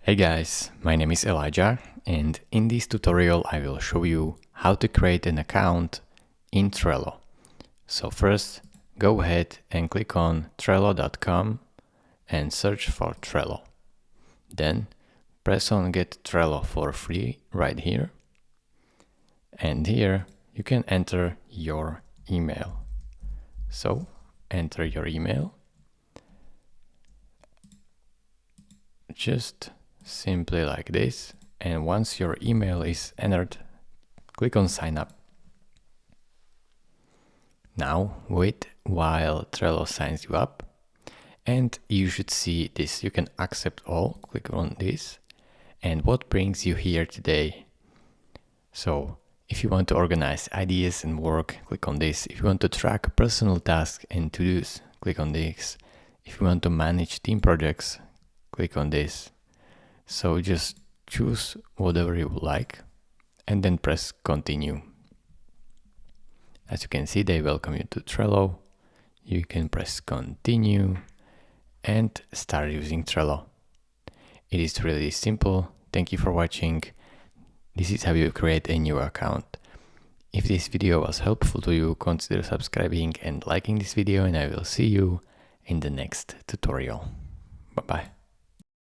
Hey guys, my name is Elijah, and in this tutorial I will show you how to create an account in Trello. So first, go ahead and click on Trello.com and search for Trello. Then press on Get Trello for free right here. And here you can enter your email. So enter your email. Just simply like this. And once your email is entered, click on Sign Up. Now wait while Trello signs you up, and you should see this. You can accept all, click on this, and what brings you here today. So if you want to organize ideas and work, click on this. If you want to track personal tasks and to-dos, click on this. If you want to manage team projects, click on this. So just choose whatever you would like and then press continue. As you can see, they welcome you to Trello. You can press continue and start using Trello. It is really simple. Thank you for watching. This is how you create a new account. If this video was helpful to you, consider subscribing and liking this video, and I will see you in the next tutorial. Bye bye.